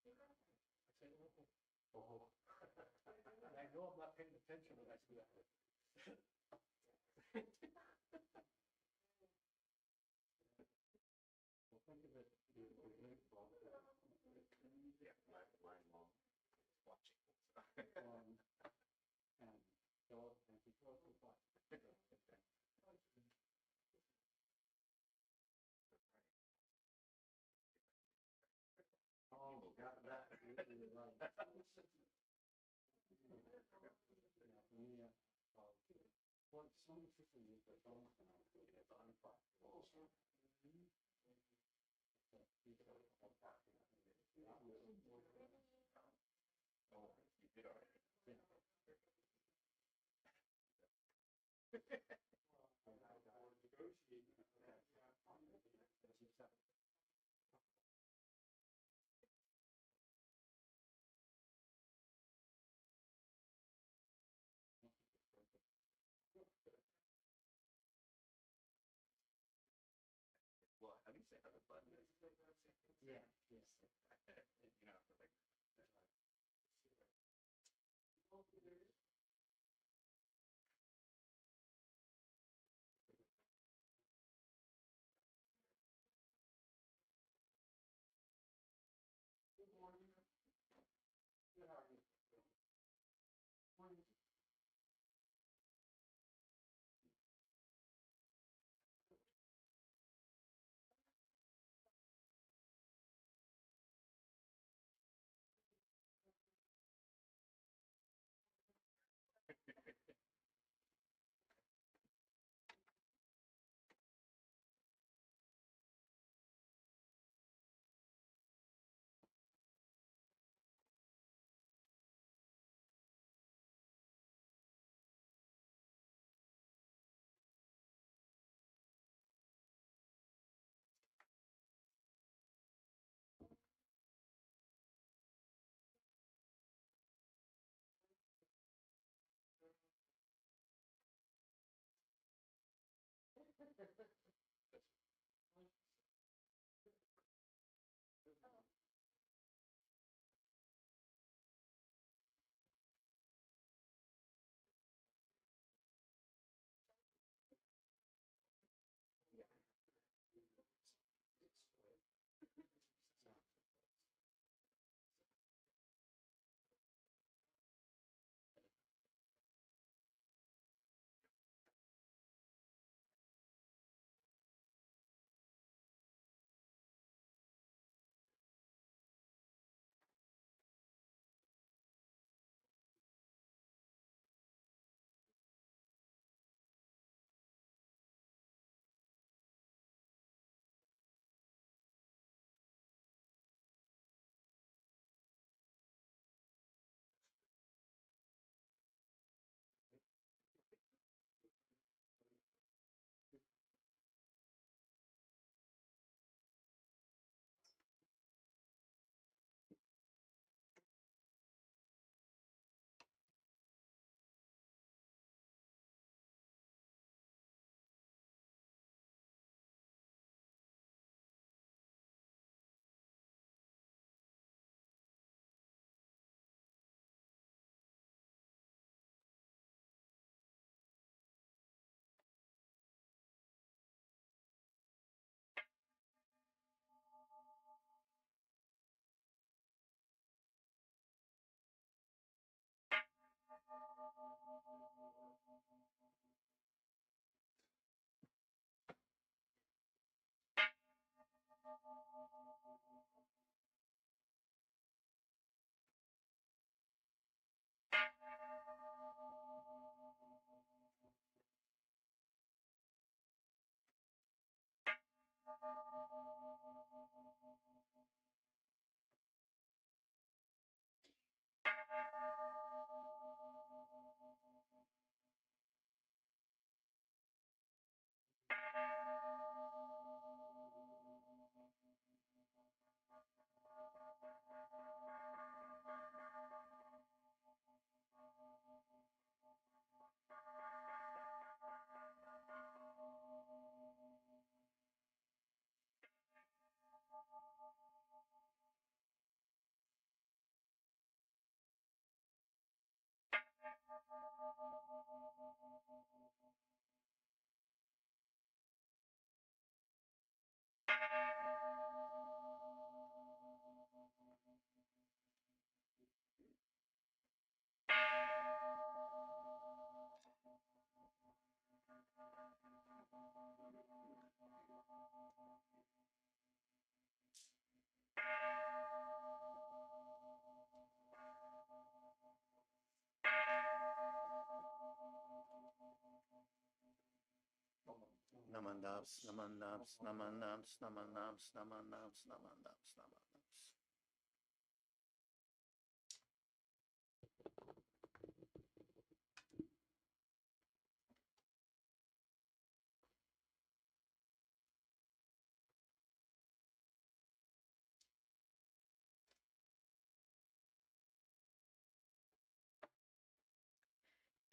say, oh, and I know I'm not paying attention when I see that. Well, think of it, you're really involved. Yeah, my mom is watching. And so, and before we watch. Oh, got that. You're right. Yeah, well, some people use their phones now to get on fire. Also, Oh, you did already. yeah. Well, at least they have a button. Yeah, yes. You know, like. Namandaps, namandaps, namandaps, namandaps, namandaps, namandaps, namandaps.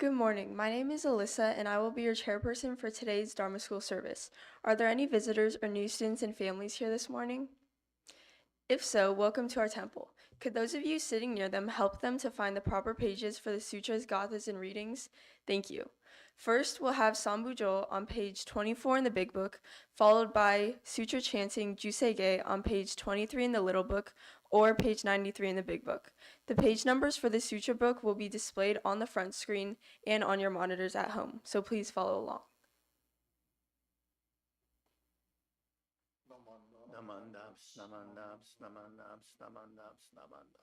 Good morning. My name is Alyssa, and I will be your chairperson for today's Dharma School service. Are there any visitors or new students and families here this morning? If so, welcome to our temple. Could those of you sitting near them help them to find the proper pages for the sutras, gathas, and readings? Thank you. First, we'll have Sambujo on page 24 in the Big Book, followed by Sutra Chanting Jusei on page 23 in the Little Book, or page 93 in the Big Book. The page numbers for the Sutra book will be displayed on the front screen and on your monitors at home, so please follow along. Namandaps, namandaps, namandaps, namandaps, namandaps.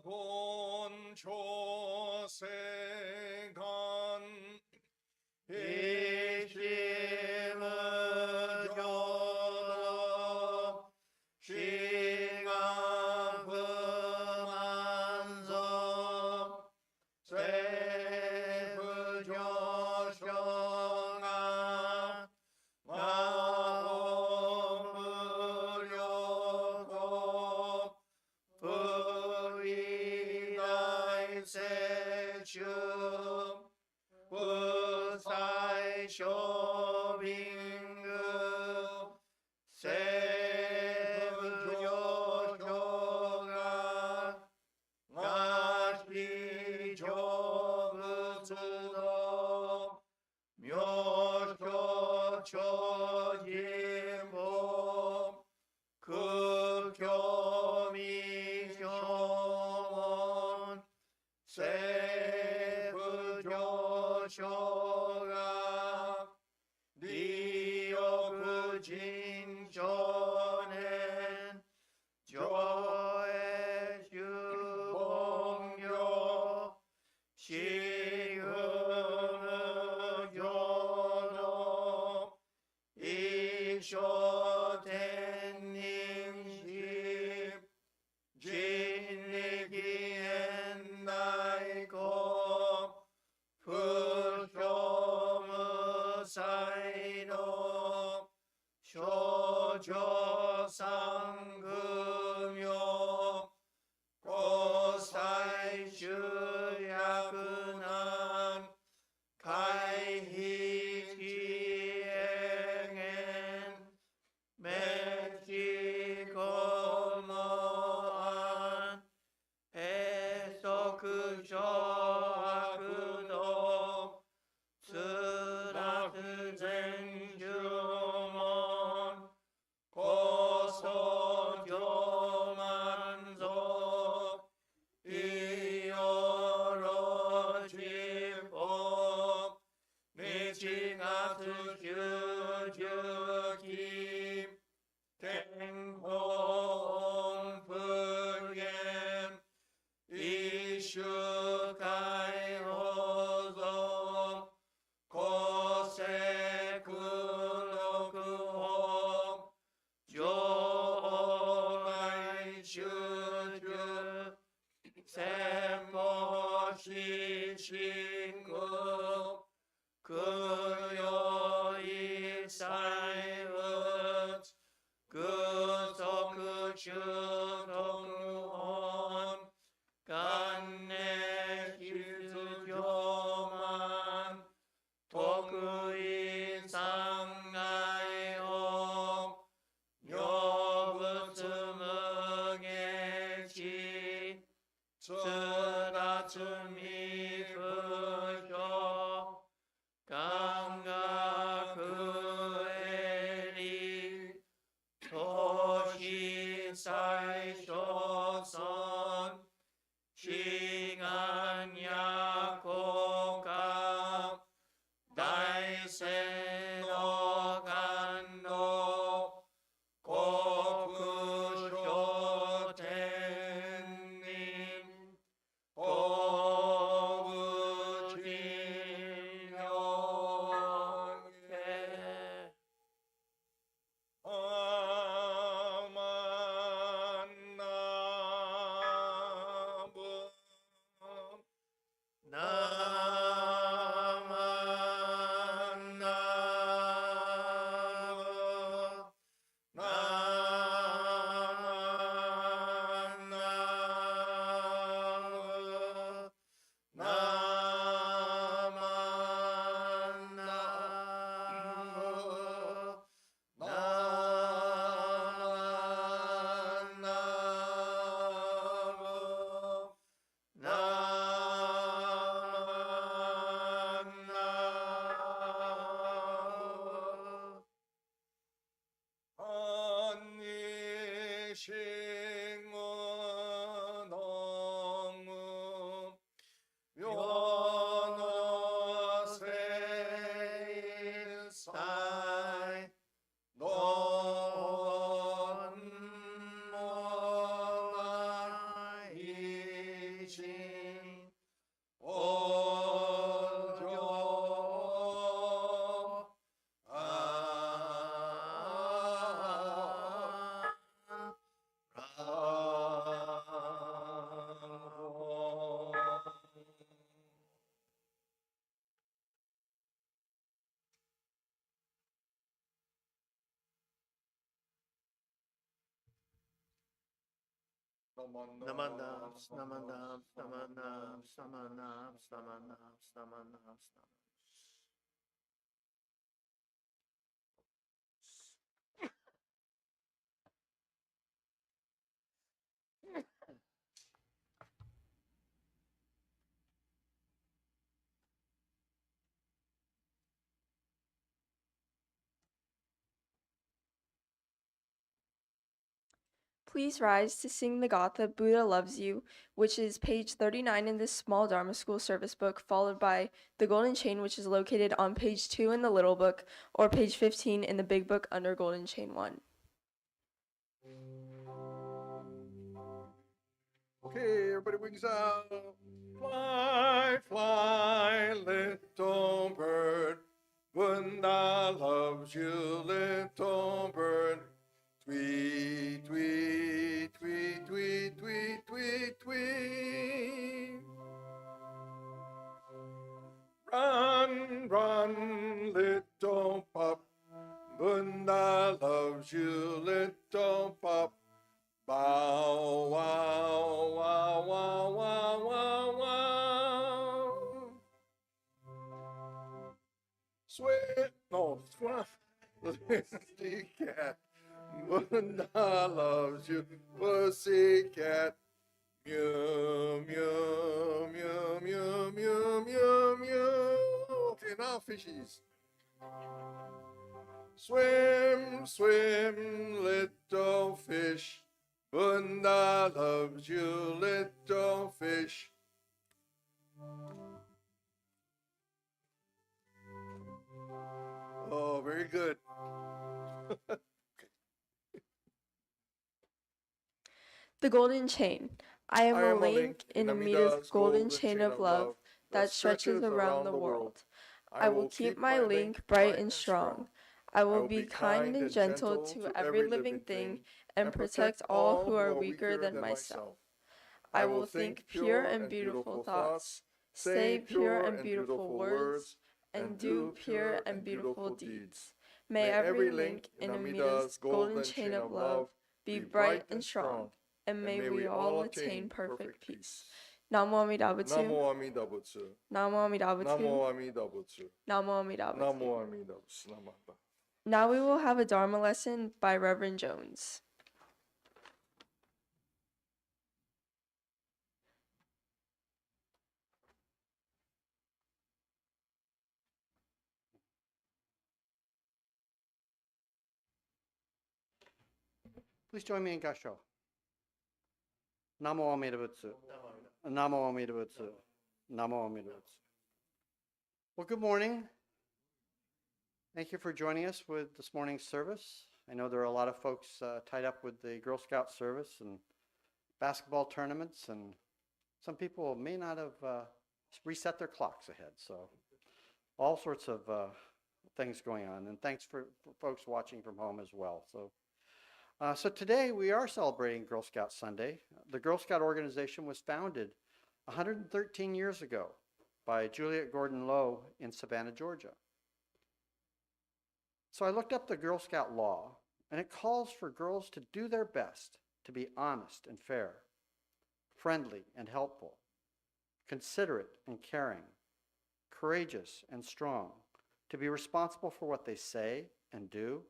아곤 조세간 이심의 교도 싱강금만성 세부조성아 마오무료고 부위다이 세춤 부사이 쇼빙급 세부조쇼가 나시조부스도 묘쇼초진보 극교미쇼몬 세부조쇼가 니오구진쇼넨 조회슈봉교 시흥의교도 이쇼텐닝십 진리기엔나이고 불효무사이노 쇼조상금요 고사이슈야근한 가이히지행엔 멕시코모안 해소크쇼아그도 스라트젠주몬 고소교만소 이요로지법 니칭아트슈주김 탱홍불겐 이슈가이호소 고세크노크홈 조가이슈주 샘모시신급 그요이사이엇 그소크슈동원 간내시수조만 도크이상가이옴 요구스무게시 스라츠미크쇼 강가그에 Namanam, namanam, namanam, namanam, namanam, namanam. Please rise to sing the Gatha Buddha Loves You, which is page 39 in this small Dharma School service book, followed by the Golden Chain, which is located on page 2 in the little book, or page 15 in the big book under Golden Chain 1. Okay, everybody wings out. Fly, fly, little bird. Buddha loves you, little bird. Tweet, tweet, tweet, tweet, tweet, tweet, tweet. Run, run, little pup. Buddha loves you, little pup. Bow, wow, wow, wow, wow, wow, wow. Sweat, no, swat. Pussycat. Buddha loves you, pussycat. Mew, mew, mew, mew, mew, mew, mew. Okay, now fishies. Swim, swim, little fish. Buddha loves you, little fish. Oh, very good. The Golden Chain. I am a link in Amida's golden chain of love that stretches around the world. I will keep my link bright and strong. I will be kind and gentle to every living thing and protect all who are weaker than myself. I will think pure and beautiful thoughts, say pure and beautiful words, and do pure and beautiful deeds. May every link in Amida's golden chain of love be bright and strong, and may we all attain perfect peace. Namo Amida Butsu. Namo Amida Butsu. Namo Amida Butsu. Namo Amida Butsu. Namo Amida Butsu. Namo Amida Butsu. Namah. Now we will have a Dharma lesson by Reverend Jones. Please join me in Gasho. Namo Amida Butsu. Namo Amida Butsu. Namo Amida Butsu. Well, good morning. Thank you for joining us with this morning's service. I know there are a lot of folks tied up with the Girl Scout service and basketball tournaments, and some people may not have reset their clocks ahead. So all sorts of things going on. And thanks for folks watching from home as well. So today we are celebrating Girl Scout Sunday. The Girl Scout organization was founded 113 years ago by Juliet Gordon Lowe in Savannah, Georgia. So I looked up the Girl Scout law, and it calls for girls to do their best to be honest and fair, friendly and helpful, considerate and caring, courageous and strong, to be responsible for what they say and do,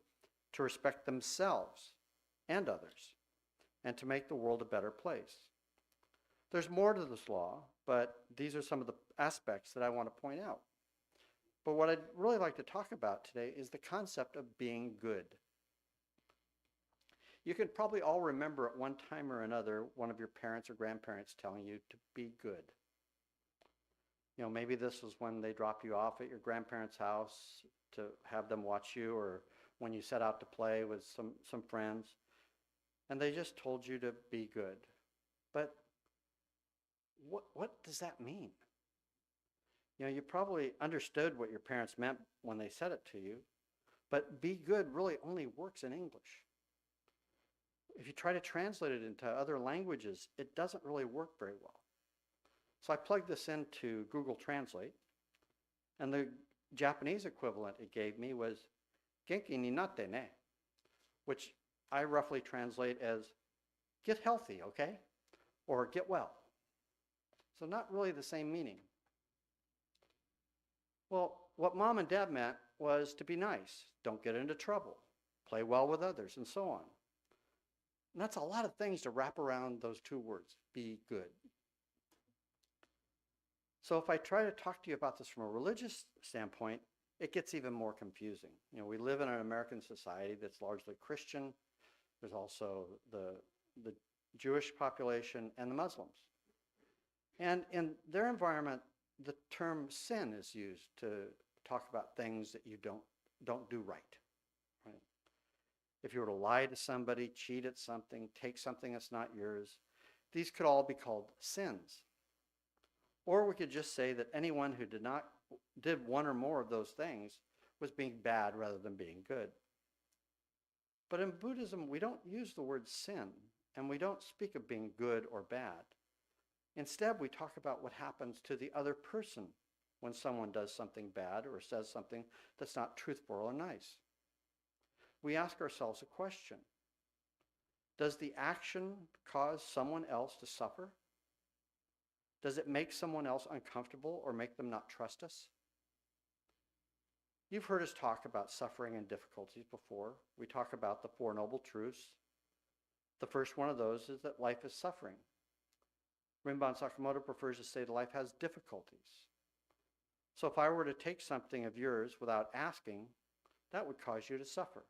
to respect themselves and others, and to make the world a better place. There's more to this law, but these are some of the aspects that I want to point out. But what I'd really like to talk about today is the concept of being good. You can probably all remember at one time or another one of your parents or grandparents telling you to be good. You know, maybe this was when they dropped you off at your grandparents' house to have them watch you, or when you set out to play with some friends, and they just told you to be good. But what does that mean? You know, you probably understood what your parents meant when they said it to you, but be good really only works in English. If you try to translate it into other languages, it doesn't really work very well. So I plugged this into Google Translate, and the Japanese equivalent it gave me was genki ni natte ne, which I roughly translate as get healthy, okay? or get well. So not really the same meaning. Well, what mom and dad meant was to be nice, don't get into trouble, play well with others, and so on. And that's a lot of things to wrap around those two words, be good. So if I try to talk to you about this from a religious standpoint, it gets even more confusing. You know, we live in an American society that's largely Christian. There's also the Jewish population and the Muslims. And in their environment, the term sin is used to talk about things that you don't do right. If you were to lie to somebody, cheat at something, take something that's not yours, these could all be called sins. Or we could just say that anyone who did one or more of those things was being bad rather than being good. But in Buddhism, we don't use the word sin, and we don't speak of being good or bad. Instead, we talk about what happens to the other person when someone does something bad or says something that's not truthful or nice. We ask ourselves a question. Does the action cause someone else to suffer? Does it make someone else uncomfortable or make them not trust us? You've heard us talk about suffering and difficulties before. We talk about the Four Noble Truths. The first one of those is that life is suffering. Rinpoche Sakamoto prefers to say that life has difficulties. So if I were to take something of yours without asking, that would cause you to suffer.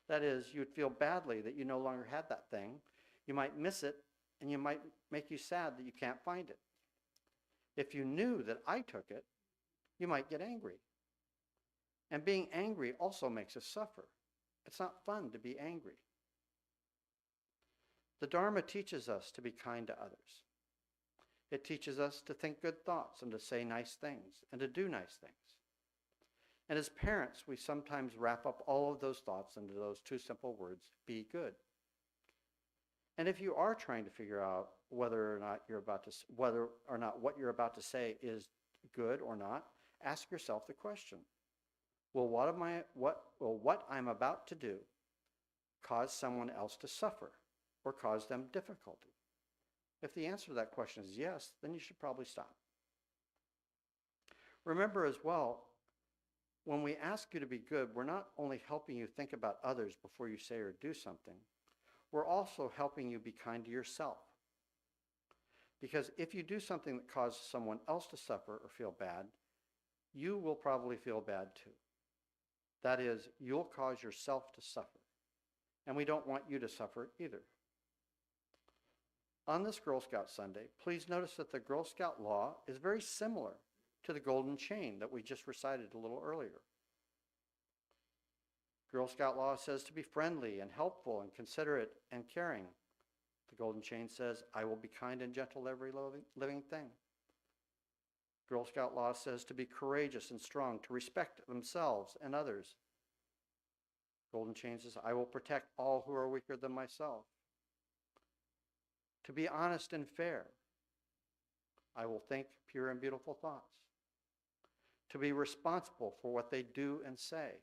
That is, you would feel badly that you no longer had that thing. You might miss it, and you might make you sad that you can't find it. If you knew that I took it, you might get angry. And being angry also makes us suffer. It's not fun to be angry. The Dharma teaches us to be kind to others. It teaches us to think good thoughts and to say nice things and to do nice things. And as parents, we sometimes wrap up all of those thoughts into those two simple words, be good. And if you are trying to figure out whether or not what you're about to say is good or not, ask yourself the question, will what I'm about to do cause someone else to suffer or cause them difficulty? If the answer to that question is yes, then you should probably stop. Remember as well, when we ask you to be good, we're not only helping you think about others before you say or do something, we're also helping you be kind to yourself. Because if you do something that causes someone else to suffer or feel bad, you will probably feel bad too. That is, you'll cause yourself to suffer. And we don't want you to suffer either. On this Girl Scout Sunday, please notice that the Girl Scout law is very similar to the golden chain that we just recited a little earlier. Girl Scout law says to be friendly and helpful and considerate and caring. The golden chain says, I will be kind and gentle to every living thing. Girl Scout law says to be courageous and strong, to respect themselves and others. Golden chain says, I will protect all who are weaker than myself. To be honest and fair. I will think pure and beautiful thoughts. To be responsible for what they do and say.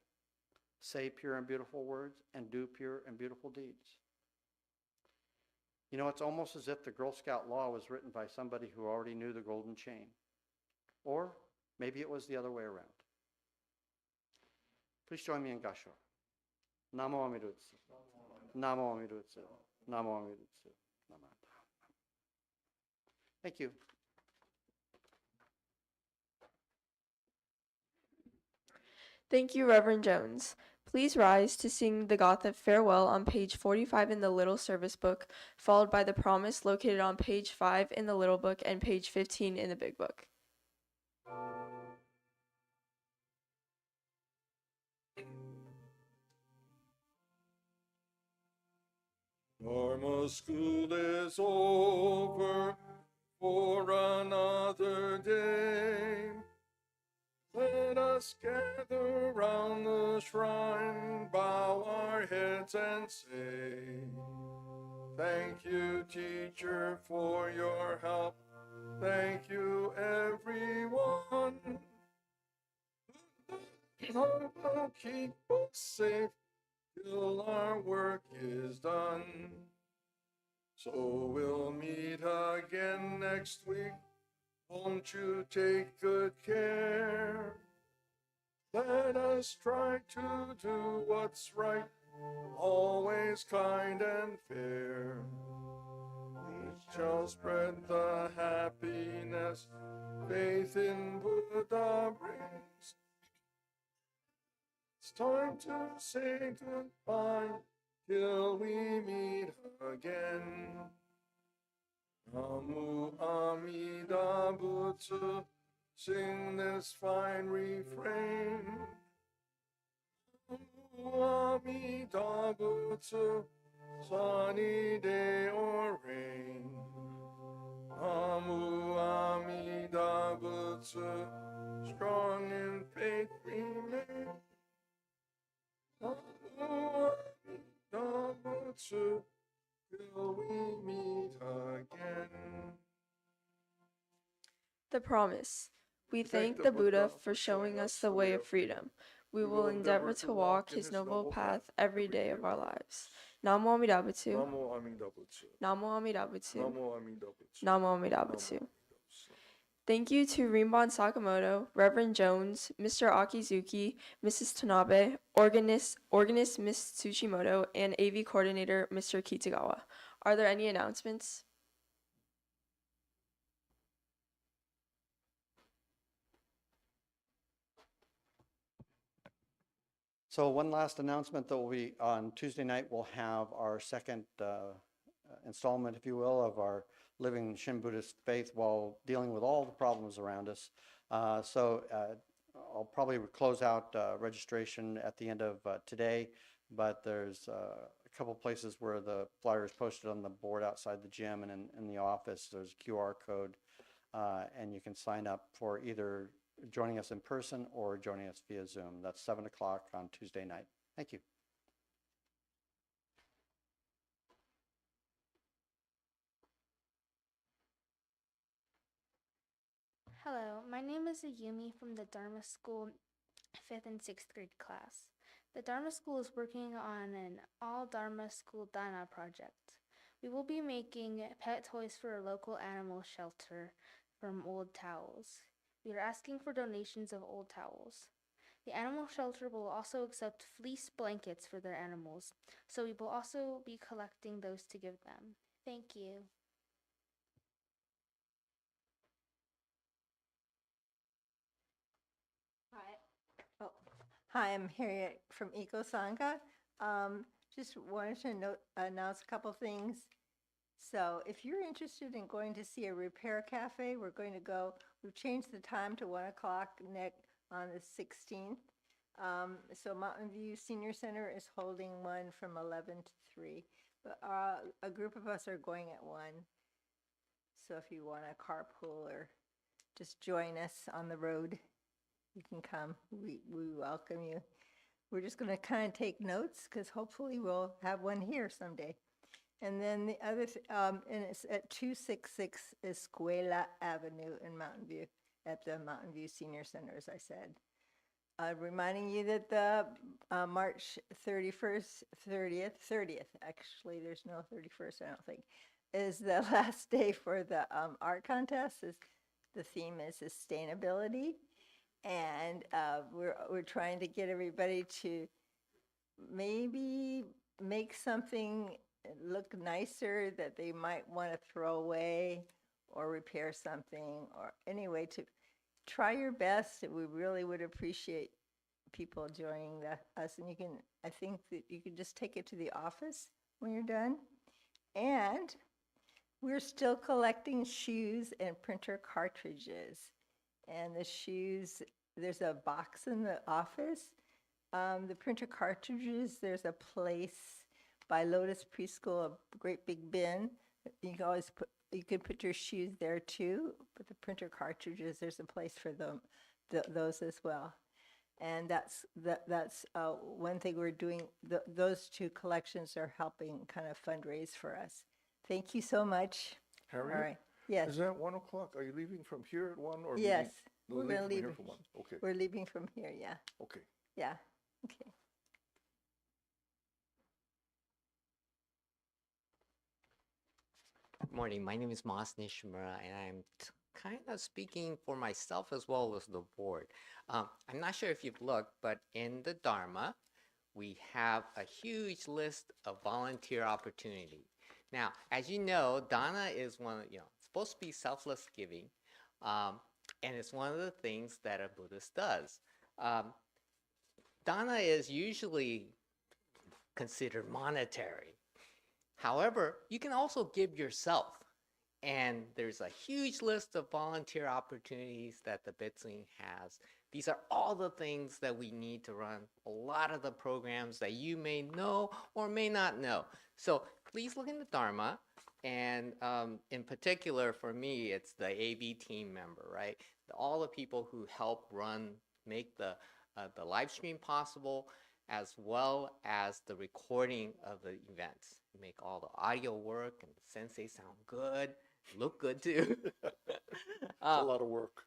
Say pure and beautiful words and do pure and beautiful deeds. You know, it's almost as if the Girl Scout law was written by somebody who already knew the golden chain. Or maybe it was the other way around. Please join me in Gasho. Namo Amida Butsu. Namo Amida Butsu. Namo Amida Butsu. Namo. Thank you. Thank you, Reverend Jones. Please rise to sing the Gatha Farewell on page 45 in the Little Service Book, followed by the Promise located on page 5 in the Little Book and page 15 in the Big Book. Dharma school is over for another day. Let us gather round the shrine, bow our heads and say, thank you, teacher, for your help. Thank you, everyone. Dharma keep us safe till our work is done. So we'll meet again next week. Won't you take good care? Let us try to do what's right, always kind and fair. We shall spread the happiness faith in Buddha brings. It's time to say goodbye till we meet again. Namu Amida Butsu, sing this fine refrain. Namu Amida Butsu, sunny day or rain. Namu Amida Butsu, strong in faith remain. Namu Amida Butsu, till we meet again. The promise. We thank the Buddha for showing us the way of freedom. We will endeavor to walk his noble path every day of our lives. Namo Amida Butsu. Namo Amida Butsu. Namo Amida Butsu. Namo Amida Butsu. Namo Amida Butsu. Thank you to Rinbon Sakamoto, Reverend Jones, Mr. Akizuki, Mrs. Tanabe, organist Ms. Tsuchimoto, and AV coordinator Mr. Kitagawa. Are there any announcements? So one last announcement that will be on Tuesday night, we'll have our second installment, if you will, of our Living Shin Buddhist Faith while dealing with all the problems around us. I'll probably close out registration at the end of today, but there's a couple places where the flyer is posted on the board outside the gym and in the office. There's a QR code, and you can sign up for either joining us in person or joining us via Zoom. That's 7 o'clock on Tuesday night. Thank you. Hello, my name is Ayumi from the Dharma School 5th and 6th grade class. The Dharma School is working on an all Dharma School Dana project. We will be making pet toys for a local animal shelter from old towels. We are asking for donations of old towels. The animal shelter will also accept fleece blankets for their animals, so we will also be collecting those to give them. Thank you. Hi, I'm Harriet from Eco Sangha. Just wanted to announce a couple things. So if you're interested in going to see a repair cafe, we've changed the time to 1 o'clock on the 16th. So Mountain View Senior Center is holding one from 11 to 3. But a group of us are going at 1. So if you want to carpool or just join us on the road, you can come. We welcome you. We're just going to kind of take notes because hopefully we'll have one here someday. And then the other, and it's at 266 Escuela Avenue in Mountain View, at the Mountain View Senior Center, as I said. Reminding you that the March 31st, 30th, actually there's no 31st, I don't think, is the last day for the art contest. The theme is sustainability. And we're trying to get everybody to maybe make something look nicer that they might want to throw away or repair something, or anyway, to try your best. We really would appreciate people joining us. And I think that you can just take it to the office when you're done. And we're still collecting shoes and printer cartridges. And the shoes, there's a box in the office. The printer cartridges, there's a place by Lotus Preschool, a great big bin. You can put your shoes there too, but the printer cartridges, there's a place for those as well. And that's one thing we're doing. Those two collections are helping kind of fundraise for us. Thank you so much. Harriet? All right. Yes. Is that 1 o'clock? Are you leaving from here at 1 or? Yes. We're We're leaving leaving. from here for 1. Okay. We're leaving from here. Yeah. Okay. Yeah. Okay. Good morning. My name is Mas Nishimura, and I'm kind of speaking for myself as well as the board. I'm not sure if you've looked, but in the Dharma, we have a huge list of volunteer opportunity. Now, as you know, Dana is one of, it's supposed to be selfless giving, and it's one of the things that a Buddhist does. Dana is usually considered monetary. However, you can also give yourself. And there's a huge list of volunteer opportunities that the Bitsing has. These are all the things that we need to run a lot of the programs that you may know or may not know. So please look in the Dharma. And in particular, for me, it's the AV team member, right? All the people who help make the live stream possible, as well as the recording of the events. Make all the audio work and the sensei sound good. Look good too. It's a lot of work.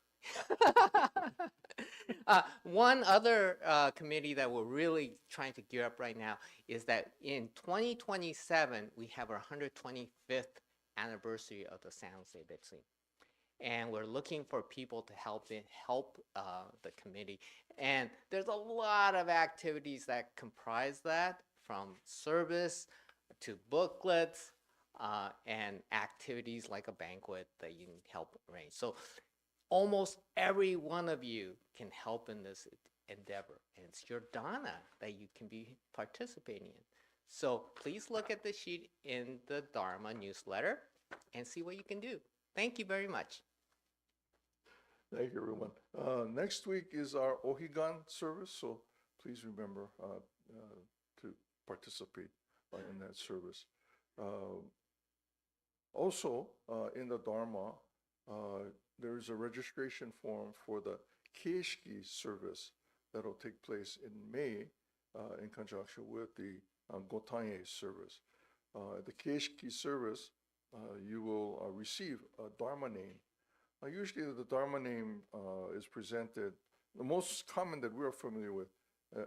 One other committee that we're really trying to gear up right now is that in 2027, we have our 125th anniversary of the San Jose Bitsing. And we're looking for people to help the committee. And there's a lot of activities that comprise that, from service to booklets, and activities like a banquet that you can help arrange. So almost every one of you can help in this endeavor. And it's your Dana that you can be participating in. So please look at the sheet in the Dharma newsletter and see what you can do. Thank you very much. Thank you, everyone. Next week is our Ohigan service, so please remember to participate in that service. Also, in the Dharma, there is a registration form for the Keishki service that will take place in May in conjunction with the Gotanye service. The Keishki service, you will receive a Dharma name. Usually the Dharma name is presented, the most common that we're familiar with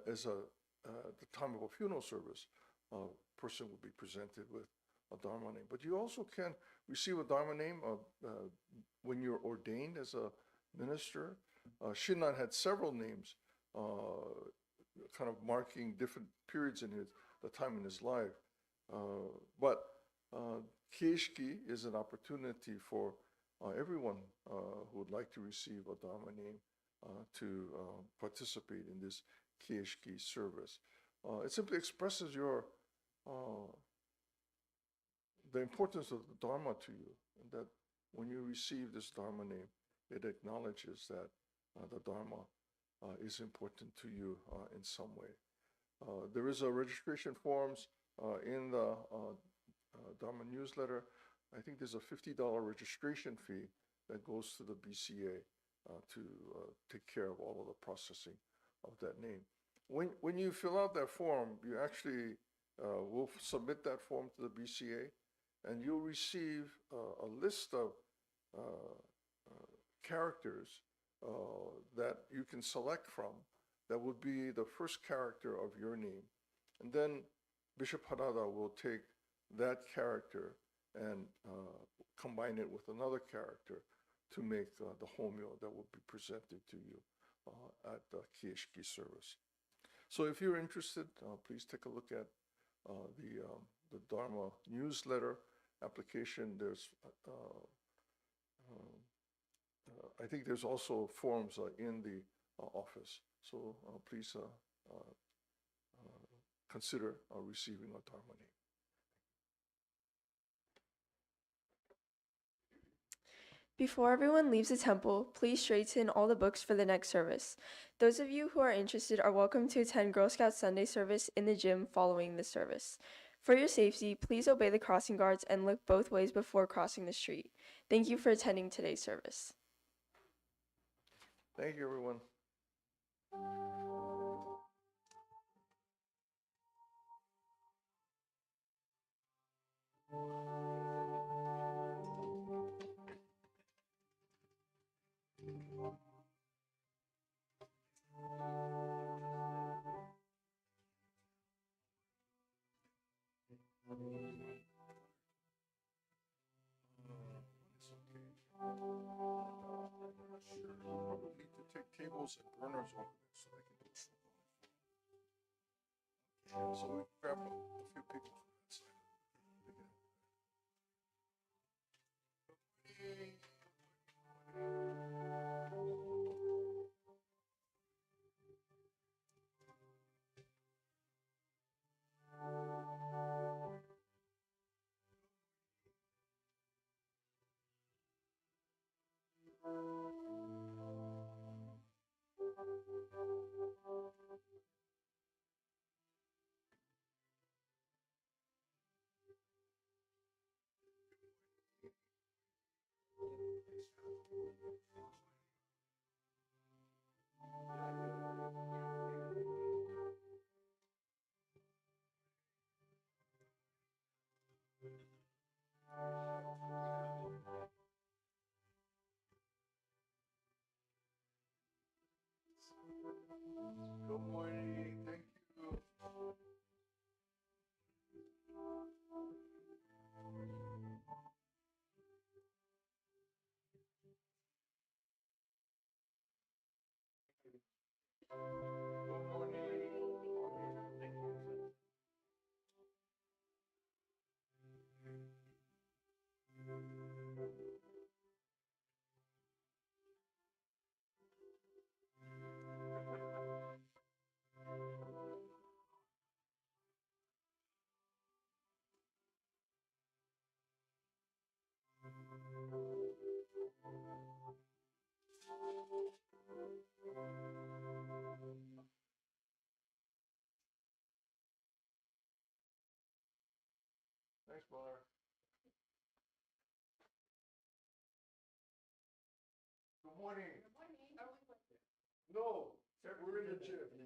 is the time of a funeral service. A person will be presented with a Dharma name. But you also can receive a Dharma name when you're ordained as a minister. Shinran had several names, kind of marking different periods in the time in his life. But Keishki is an opportunity for everyone who would like to receive a Dharma name to participate in this Keishki service. It simply expresses the importance of the Dharma to you, and that when you receive this Dharma name, it acknowledges that the Dharma is important to you in some way. There is a registration forms in the Dharma newsletter. I think there's a $50 registration fee that goes to the BCA to take care of all of the processing of that name. When you fill out that form, you actually will submit that form to the BCA, and you'll receive a list of characters that you can select from that would be the first character of your name. And then Bishop Harada will take that character and combine it with another character to make the homeo that will be presented to you at the Keishki service. So if you're interested, please take a look at the Dharma newsletter application. There's, I think there's also forms in the office. So please consider receiving a Dharma name. Before everyone leaves the temple, please straighten all the books for the next service. Those of you who are interested are welcome to attend Girl Scout Sunday service in the gym following the service. For your safety, please obey the crossing guards and look both ways before crossing the street. Thank you for attending today's service. Thank you, everyone. tables and burners over there so they can do food on the floor. Okay, so we grab a few people from that side. They can help. Good morning. Thank you. Good morning. Thanks, Bar. Good morning. No, we're in the gym.